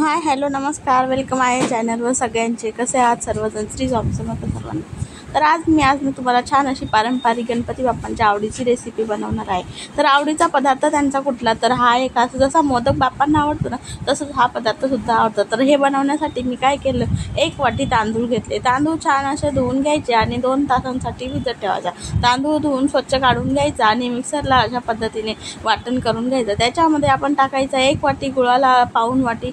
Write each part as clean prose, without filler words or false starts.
Hi hello नमस्कार, welcome आहे चॅनलवर सगळ्यांचे. कसे आहात सर्वजण? श्री स्वामी समर्थ सर्वांना. तर आज मी तुम्हाला छान अशी पारंपरिक गणपती बाप्पांच्या आवडीची रेसिपी बनवणार आहे. तर आवडीचा पदार्थ त्यांचा कुठला, तर हा एक असं जसा मोदक बाप्पांना आवडतो ना, तसंच हा पदार्थसुद्धा आवडतो. तर हे बनवण्यासाठी मी काय केलं, 1 वाटी तांदूळ घेतले. तांदूळ छान असे धुवून घ्यायचे आणि 2 तासांसाठी भिजत ठेवायचा. तांदूळ धुवून स्वच्छ काढून घ्यायचा आणि मिक्सरला अशा पद्धतीने वाटण करून घ्यायचं. त्याच्यामध्ये आपण टाकायचं 1 वाटी गुळाला पाऊण वाटी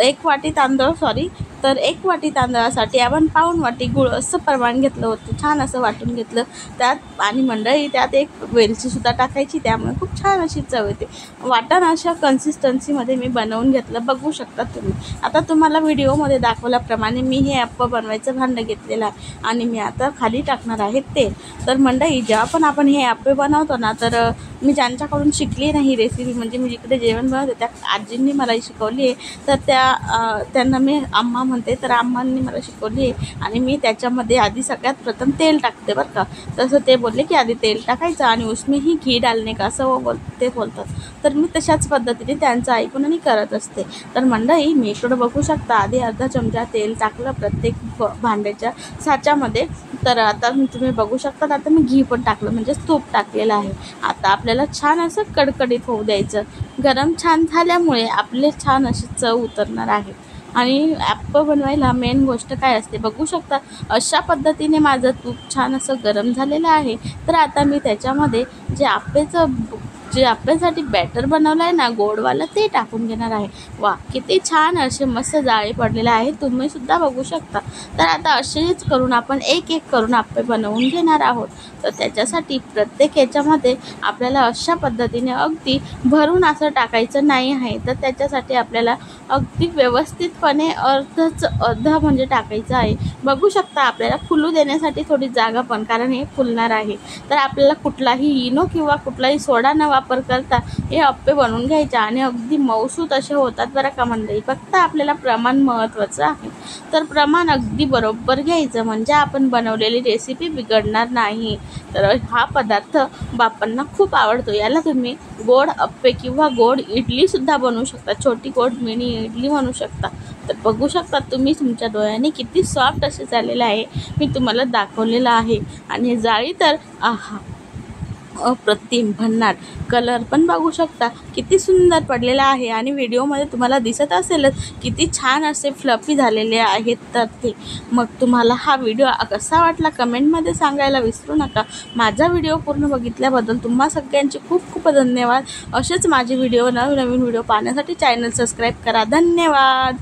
1 वाटी तांदूळ तर 1 वाटी तांदळासाठी आपण पाऊण वाटी गुळ असं प्रमाण घेतलं होतं. छान असं वाटून घेतलं त्यात. आणि मंडळी त्यात 1 वेलचीसुद्धा टाकायची, त्यामुळे खूप छान अशी चव येते. वाटण अशा कन्सिस्टन्सीमध्ये मी बनवून घेतलं, बघू शकता तुम्ही. आता तुम्हाला व्हिडिओमध्ये दाखवल्याप्रमाणे मी हे अप्पं बनवायचं भांडं घेतलेलं आहे आणि मी आता खाली टाकणार आहे तेल. तर मंडळी जेव्हा पण आपण हे अप्पे बनवतो ना, तर मी ज्यांच्याकडून शिकली नाही रेसिपी, म्हणजे मी जिकडे जेवण बनवते त्या आजींनी मला शिकवली आहे. तर त्यांना मी आम्हा म्हणते, तर आम्हांनी मला शिकवली आहे. आणि मी त्याच्यामध्ये आधी सगळ्यात प्रथम तेल टाकते बरं का. तसं ते बोलले की आधी तेल टाकायचं आणि उसमें ही घी डालणे का, असं ते बोलतात. तर मी तशाच पद्धतीने त्यांचं ऐकून आणि करत असते. तर मंडळी मी इकडं बघू शकता, आधी अर्धा चमचा तेल टाकलं प्रत्येक भांड्याच्या साच्यामध्ये. तर आता तुम्ही बघू शकता, आता मी घी पण टाकलं, म्हणजे तूप टाकलेलं आहे. आता आपल्याला छान असं कडकडीत होऊ द्यायचं. गरम छान झाल्यामुळे आपले छान अशी चव उतरणार आहे. आणि अप्पं बनवायला मेन गोष्ट काय असते बघू शकता. अशा पद्धतीने माझं तूप छान असं गरम झालेलं आहे. तर आता मी त्याच्यामध्ये जे आप्यासाठी बॅटर बनवलं आहे ना गोडवालं, ते टाकून घेणार आहे. वा, किती छान असे मस्त जाळे पडलेले आहे, तुम्हीसुद्धा बघू शकता. तर आता असेच करून आपण एक करून आप्पे बनवून घेणार आहोत. तर त्याच्यासाठी प्रत्येक याच्यामध्ये आपल्याला अशा पद्धतीने अगदी भरून असं टाकायचं नाही आहे. तर त्याच्यासाठी आपल्याला अगदी व्यवस्थितपणे अर्ध म्हणजे टाकायचं आहे. बघू शकता, आपल्याला फुलू देण्यासाठी थोडी जागा पण, कारण हे फुलणार आहे. तर आपल्याला कुठलाही इनो किंवा कुठलाही सोडा न वापर करता हे अप्पे बनवून घ्यायचे आणि अगदी मऊसूत असे होतात बरं का मंडळी. फक्त आपल्याला प्रमाण महत्त्वाचं आहे. तर प्रमाण अगदी बरोबर घ्यायचं, म्हणजे आपण बनवलेली रेसिपी बिघडणार नाही. तर हा पदार्थ बाप्पांना खूप आवडतो. याला तुम्ही गोड अप्पे किंवा गोड इडलीसुद्धा बनवू शकता, छोटी गोड मिनी इडली म्हणू शकता. तर बघू शकता तुम्ही तुमच्या डोळ्याने किती सॉफ्ट असे झालेलं आहे, मी तुम्हाला दाखवलेलं आहे. आणि जाळी तर अप्रतिम भन्नाट. कलर पण बघू शकता किती सुंदर पडलेला आहे. आणि व्हिडिओमध्ये तुम्हाला दिसत असेलच किती छान असे फ्लफी झालेले आहेत. तर ते मग तुम्हाला हा व्हिडिओ कसा वाटला कमेंटमध्ये सांगायला विसरू नका. माझा व्हिडिओ पूर्ण बघितल्याबद्दल तुम्हा सगळ्यांचे खूप खूप धन्यवाद. असेच माझे नवीन व्हिडिओ पाहण्यासाठी चॅनल सबस्क्राईब करा. धन्यवाद.